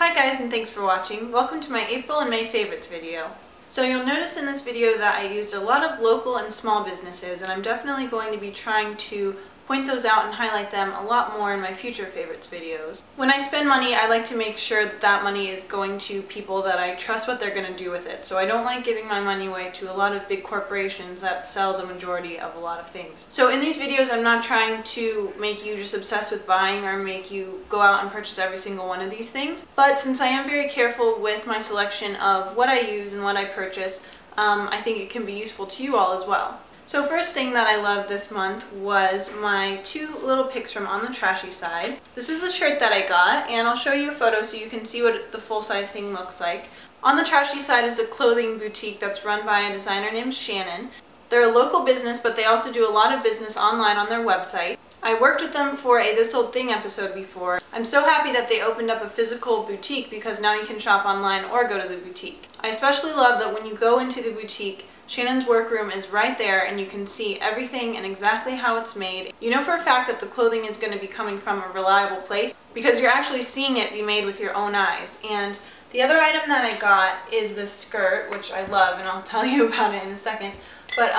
Hi guys, and thanks for watching. Welcome to my April and May favorites video. So you'll notice in this video that I used a lot of local and small businesses, and I'm definitely going to be trying to point those out and highlight them a lot more in my future favorites videos. When I spend money, I like to make sure that that money is going to people that I trust what they're going to do with it. So I don't like giving my money away to a lot of big corporations that sell the majority of a lot of things. So in these videos, I'm not trying to make you just obsessed with buying or make you go out and purchase every single one of these things. But since I am very careful with my selection of what I use and what I purchase, I think it can be useful to you all as well. So first thing that I loved this month was my two little picks from On the Trashy Side. This is the shirt that I got, and I'll show you a photo so you can see what the full-size thing looks like. On the Trashy Side is a clothing boutique that's run by a designer named Shannon. They're a local business, but they also do a lot of business online on their website. I worked with them for a This Old Thing episode before. I'm so happy that they opened up a physical boutique because now you can shop online or go to the boutique. I especially love that when you go into the boutique, Shannon's workroom is right there and you can see everything and exactly how it's made. You know for a fact that the clothing is going to be coming from a reliable place because you're actually seeing it be made with your own eyes. And the other item that I got is this skirt, which I love, and I'll tell you about it in a second. But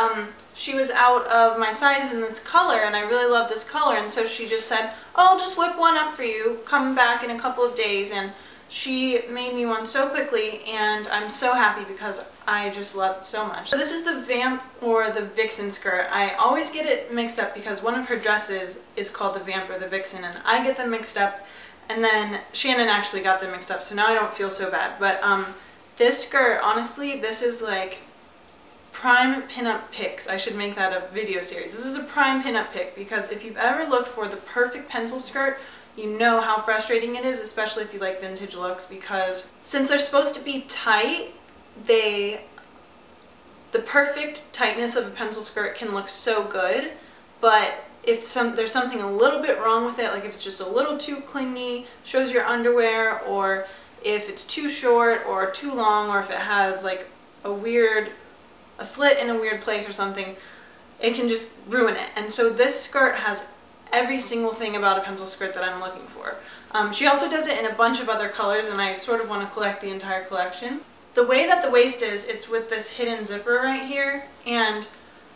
she was out of my size in this color, and I really love this color, and so she just said, oh, I'll just whip one up for you, come back in a couple of days. And she made me one so quickly, and I'm so happy because I just love it so much. So this is the Vamp or the Vixen skirt. I always get it mixed up because one of her dresses is called the Vamp or the Vixen, and I get them mixed up, and then Shannon actually got them mixed up, so now I don't feel so bad. But this skirt, honestly, this is like prime pinup picks. I should make that a video series. This is a prime pinup pick because if you've ever looked for the perfect pencil skirt, you know how frustrating it is, especially if you like vintage looks, because since they're supposed to be tight, the perfect tightness of a pencil skirt can look so good, but if there's something a little bit wrong with it, like if it's just a little too clingy, shows your underwear, or if it's too short or too long, or if it has like a slit in a weird place or something, it can just ruin it. And so this skirt has every single thing about a pencil skirt that I'm looking for. She also does it in a bunch of other colors, and I sort of want to collect the entire collection. The way that the waist is, it's with this hidden zipper right here, and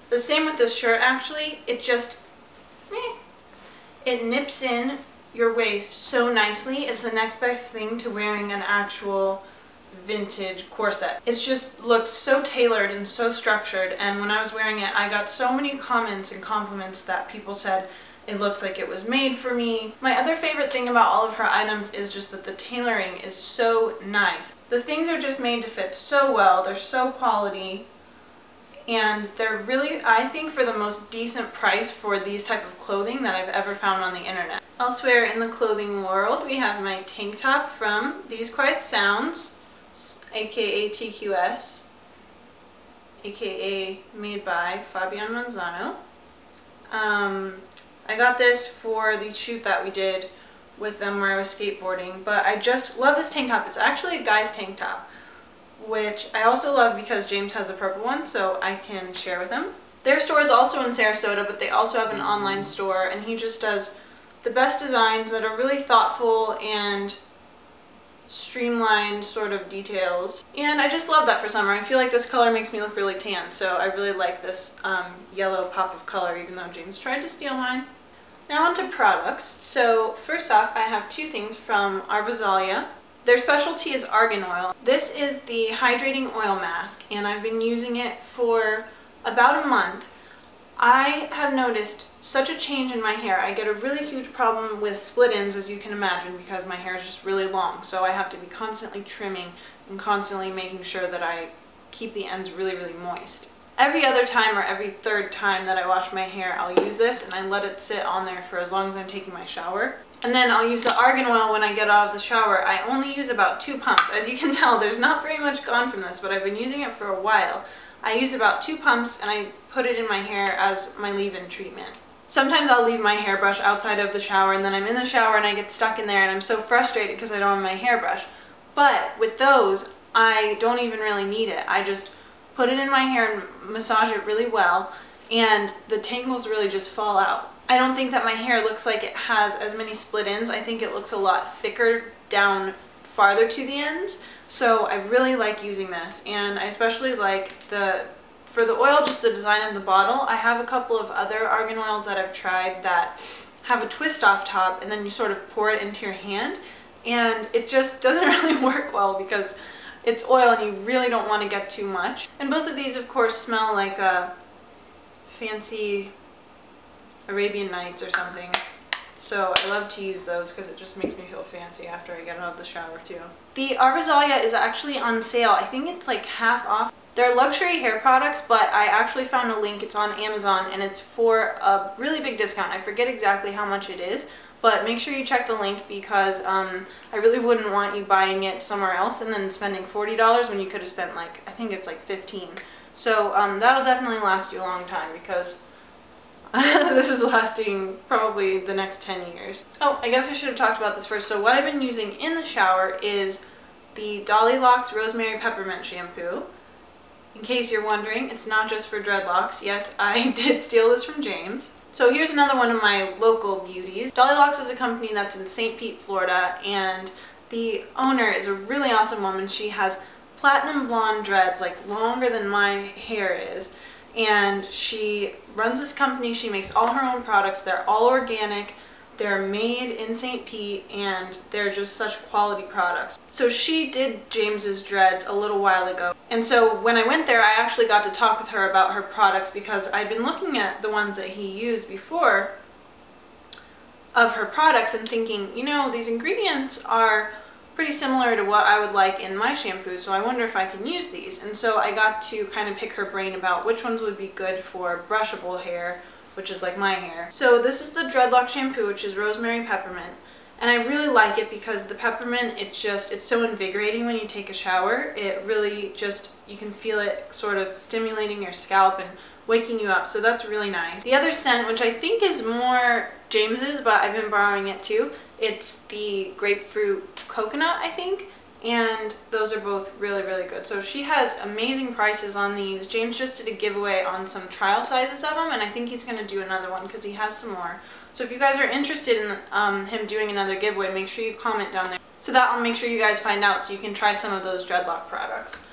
the same with this shirt actually. It just, it nips in your waist so nicely. It's the next best thing to wearing an actual vintage corset. It just looks so tailored and so structured, and when I was wearing it, I got so many comments and compliments that people said it looks like it was made for me. My other favorite thing about all of her items is just that the tailoring is so nice. The things are just made to fit so well, they're so quality, and they're really, I think, for the most decent price for these type of clothing that I've ever found on the internet. Elsewhere in the clothing world, we have my tank top from These Quiet Sounds, aka TQS, aka made by Fabian Manzano. I got this for the shoot that we did with them where I was skateboarding, but I just love this tank top. It's actually a guy's tank top, which I also love because James has a purple one, so I can share with him. Their store is also in Sarasota, but they also have an online store, and he just does the best designs that are really thoughtful and streamlined sort of details, and I just love that for summer. I feel like this color makes me look really tan, so I really like this yellow pop of color, even though James tried to steal mine. Now onto products. So first off, I have two things from Arvazalia. Their specialty is argan oil. This is the hydrating oil mask, and I've been using it for about a month. I have noticed such a change in my hair. I get a really huge problem with split ends, as you can imagine, because my hair is just really long, so I have to be constantly trimming and constantly making sure that I keep the ends really, really moist. Every other time or every third time that I wash my hair, I'll use this, and I let it sit on there for as long as I'm taking my shower. And then I'll use the argan oil when I get out of the shower. I only use about 2 pumps. As you can tell, there's not very much gone from this, but I've been using it for a while. I use about 2 pumps, and I put it in my hair as my leave-in treatment. Sometimes I'll leave my hairbrush outside of the shower, and then I'm in the shower and I get stuck in there, and I'm so frustrated because I don't have my hairbrush. But with those, I don't even really need it. I just put it in my hair and massage it really well, and the tangles really just fall out. I don't think that my hair looks like it has as many split ends. I think it looks a lot thicker down farther to the ends. So I really like using this, and I especially like for the oil, just the design of the bottle. I have a couple of other argan oils that I've tried that have a twist off top, and then you sort of pour it into your hand, and it just doesn't really work well because it's oil and you really don't want to get too much. And both of these, of course, smell like a fancy Arabian Nights or something. So I love to use those because it just makes me feel fancy after I get out of the shower too. The Arvazalia is actually on sale. I think it's like half off. They're luxury hair products, but I actually found a link. It's on Amazon and it's for a really big discount. I forget exactly how much it is, but make sure you check the link because I really wouldn't want you buying it somewhere else and then spending $40 when you could have spent like, I think it's like $15. So that'll definitely last you a long time because this is lasting probably the next 10 years. Oh, I guess I should have talked about this first. So what I've been using in the shower is the Dollylocks Rosemary Peppermint Shampoo. In case you're wondering, it's not just for dreadlocks. Yes, I did steal this from James. So here's another one of my local beauties. Dollylocks is a company that's in St. Pete, Florida, and the owner is a really awesome woman. She has platinum blonde dreads, like longer than my hair is. And she runs this company. She makes all her own products. They're all organic. They're made in St. Pete, and they're just such quality products. So she did James's dreads a little while ago. And so when I went there, I actually got to talk with her about her products because I'd been looking at the ones that he used before of her products and thinking, you know, these ingredients are pretty similar to what I would like in my shampoo, so I wonder if I can use these. And so I got to kind of pick her brain about which ones would be good for brushable hair, which is like my hair. So this is the dreadlock shampoo, which is rosemary peppermint. And I really like it because the peppermint, it's so invigorating when you take a shower. It really just, you can feel it sort of stimulating your scalp and waking you up, so that's really nice. The other scent, which I think is more James's, but I've been borrowing it too, it's the grapefruit coconut, I think, and those are both really, really good. So she has amazing prices on these. James just did a giveaway on some trial sizes of them, and I think he's going to do another one because he has some more. So if you guys are interested in him doing another giveaway, make sure you comment down there. So that will make sure you guys find out so you can try some of those dreadlock products.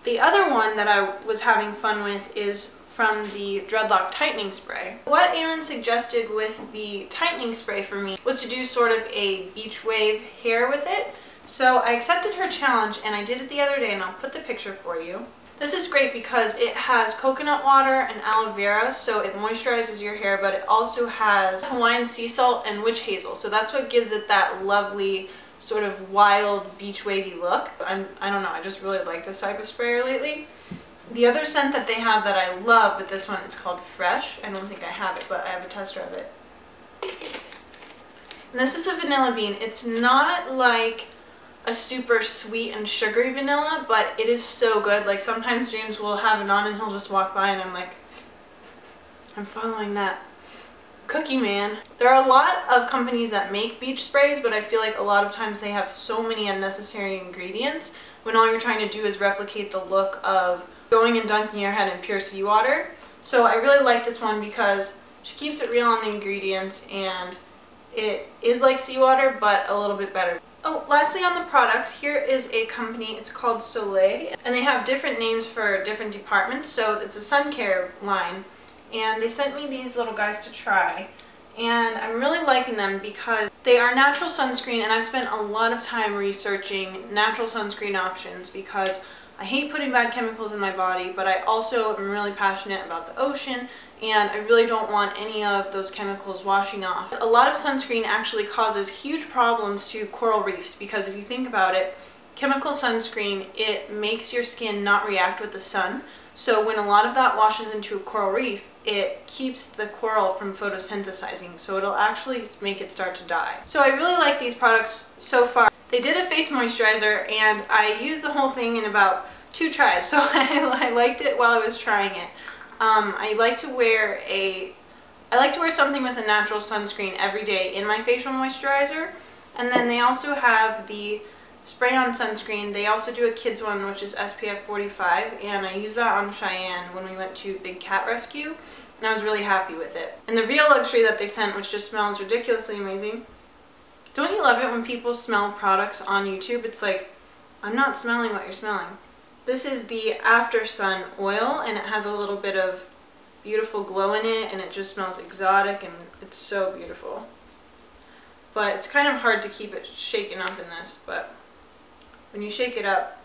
The other one that I was having fun with is from the dreadlock tightening spray. What Aylin suggested with the tightening spray for me was to do sort of a beach wave hair with it. So I accepted her challenge and I did it the other day, and I'll put the picture for you. This is great because it has coconut water and aloe vera, so it moisturizes your hair, but it also has Hawaiian sea salt and witch hazel. So that's what gives it that lovely sort of wild beach wavy look. I don't know, I just really like this type of sprayer lately. The other scent that they have that I love with this one, it's called Fresh. I don't think I have it, but I have a tester of it. And this is a vanilla bean. It's not like a super sweet and sugary vanilla, but it is so good. Like sometimes James will have it on and he'll just walk by and I'm like, I'm following that cookie man. There are a lot of companies that make beach sprays, but I feel like a lot of times they have so many unnecessary ingredients when all you're trying to do is replicate the look of going and dunking your head in pure seawater. So I really like this one because she keeps it real on the ingredients and it is like seawater but a little bit better. Oh, lastly on the products, here is a company, it's called Soleil, and they have different names for different departments. So it's a sun care line, and they sent me these little guys to try, and I'm really liking them because they are natural sunscreen, and I've spent a lot of time researching natural sunscreen options because I hate putting bad chemicals in my body, but I also am really passionate about the ocean, and I really don't want any of those chemicals washing off. A lot of sunscreen actually causes huge problems to coral reefs because if you think about it, chemical sunscreen, it makes your skin not react with the sun. So when a lot of that washes into a coral reef, it keeps the coral from photosynthesizing, so it'll actually make it start to die. So I really like these products so far. They did a face moisturizer and I used the whole thing in about 2 tries, so I liked it while I was trying it. I like to wear something with a natural sunscreen every day in my facial moisturizer. And then they also have the spray-on sunscreen. They also do a kids one, which is SPF 45, and I used that on Cheyenne when we went to Big Cat Rescue, and I was really happy with it. And the Real Luxury that they sent, which just smells ridiculously amazing. Don't you love love it when people smell products on YouTube. It's like, I'm not smelling what you're smelling. This is the After Sun oil, and it has a little bit of beautiful glow in it, and it just smells exotic, and it's so beautiful. But it's kind of hard to keep it shaken up in this, but when you shake it up,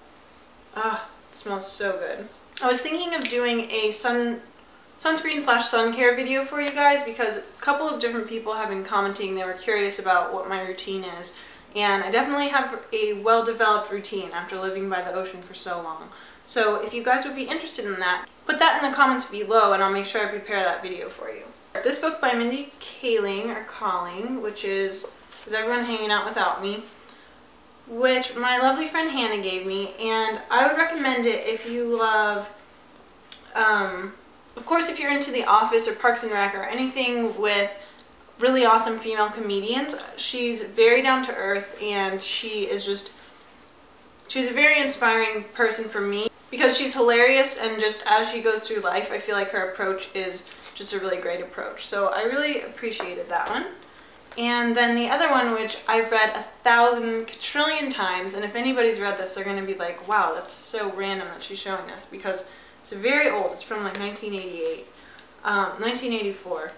it smells so good. I was thinking of doing a sunscreen/sun care video for you guys because a couple of different people have been commenting. They were curious about what my routine is, and I definitely have a well-developed routine after living by the ocean for so long. So if you guys would be interested in that, put that in the comments below and I'll make sure I prepare that video for you. This book by Mindy Kaling, which is Everyone Hanging Out Without Me, which my lovely friend Hannah gave me, and I would recommend it if you love, of course, if you're into The Office or Parks and Rec or anything with really awesome female comedians. She's very down to earth, and she's a very inspiring person for me because she's hilarious, and just as she goes through life, I feel like her approach is just a really great approach. So I really appreciated that one. And then the other one, which I've read 1,000 trillion times, and if anybody's read this, they're going to be like, wow, that's so random that she's showing this, because it's very old. It's from like 1984.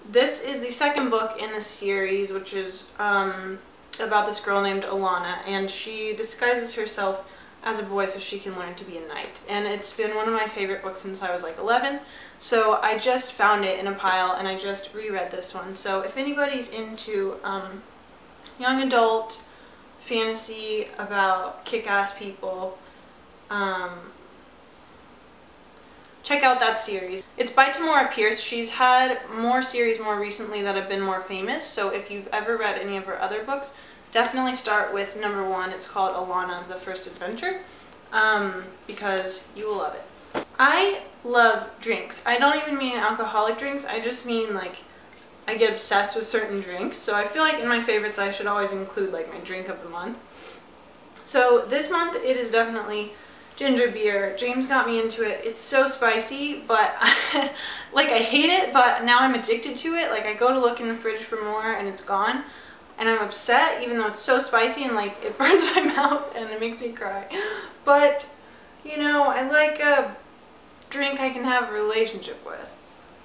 This is the second book in the series, which is about this girl named Alana, and she disguises herself as a boy so she can learn to be a knight. And it's been one of my favorite books since I was like 11. So I just found it in a pile and I just reread this one. So if anybody's into young adult fantasy about kick-ass people, check out that series. It's by Tamora Pierce. She's had more series more recently that have been more famous. So if you've ever read any of her other books, definitely start with number 1. It's called Alana, the First Adventure, because you will love it. I love drinks. I don't even mean alcoholic drinks. I just mean like I get obsessed with certain drinks. So I feel like in my favorites I should always include like my drink of the month. So this month it is definitely ginger beer. James got me into it. It's so spicy, but like I hate it, but now I'm addicted to it. Like I go to look in the fridge for more and it's gone. And I'm upset even though it's so spicy and like it burns my mouth and it makes me cry. But you know, I like a drink I can have a relationship with.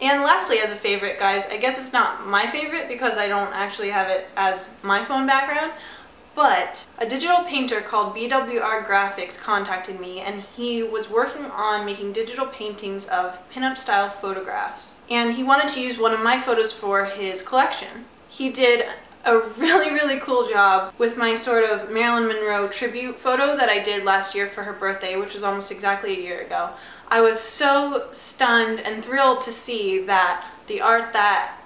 And lastly, as a favorite, guys, I guess it's not my favorite because I don't actually have it as my phone background, but a digital painter called BWR Graphics contacted me, and he was working on making digital paintings of pinup style photographs. And he wanted to use one of my photos for his collection. He did a really cool job with my sort of Marilyn Monroe tribute photo that I did last year for her birthday, which was almost exactly a year ago. I was so stunned and thrilled to see that the art that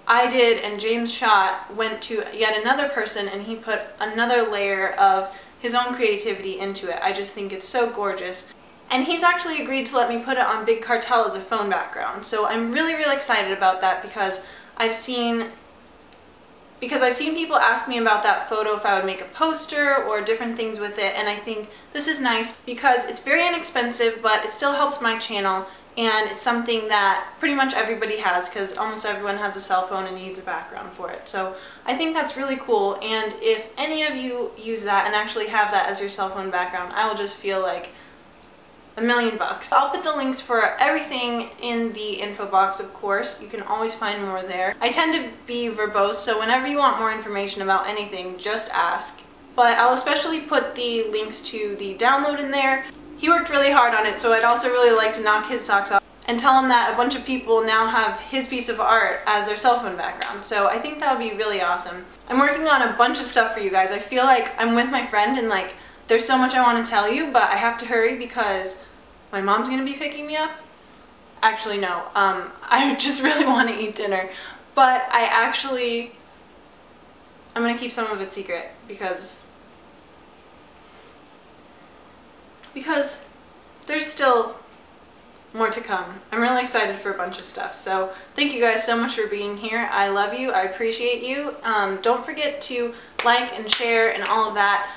I did and James shot went to yet another person, and he put another layer of his own creativity into it. I just think it's so gorgeous. And he's actually agreed to let me put it on Big Cartel as a phone background. So I'm really excited about that because I've seen people ask me about that photo if I would make a poster or different things with it, and I think this is nice because it's very inexpensive, but it still helps my channel, and it's something that pretty much everybody has because almost everyone has a cell phone and needs a background for it. So I think that's really cool, and if any of you use that and actually have that as your cell phone background, I will just feel like $1,000,000. I'll put the links for everything in the info box, of course. You can always find more there. I tend to be verbose, so whenever you want more information about anything, just ask. But I'll especially put the links to the download in there. He worked really hard on it, so I'd also really like to knock his socks off and tell him that a bunch of people now have his piece of art as their cell phone background. So I think that would be really awesome. I'm working on a bunch of stuff for you guys. I feel like I'm with my friend and like there's so much I want to tell you, but I have to hurry because my mom's gonna be picking me up. Actually, no. I just really want to eat dinner, but I'm gonna keep some of it secret because there's still more to come. I'm really excited for a bunch of stuff. So thank you guys so much for being here. I love you. I appreciate you. Don't forget to like and share and all of that.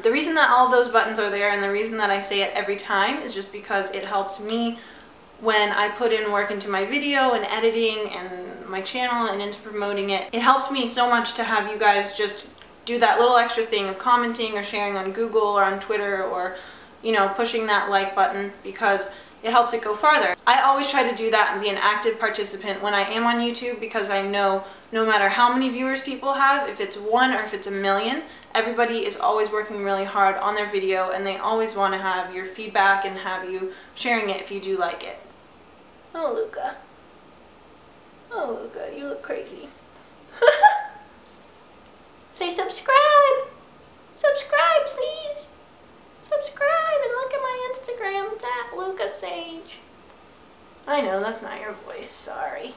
The reason that all those buttons are there and the reason that I say it every time is just because it helps me when I put in work into my video and editing and my channel and into promoting it. It helps me so much to have you guys just do that little extra thing of commenting or sharing on Google or on Twitter, or, you know, pushing that like button, because it helps it go farther. I always try to do that and be an active participant when I am on YouTube, because I know no matter how many viewers people have, if it's 1 or if it's 1,000,000, everybody is always working really hard on their video, and they always want to have your feedback and have you sharing it if you do like it. Oh, Luca. Oh, Luca, you look crazy. Say subscribe! Subscribe, please! Subscribe and look at my Instagram. It's @LucaSage. I know, that's not your voice. Sorry.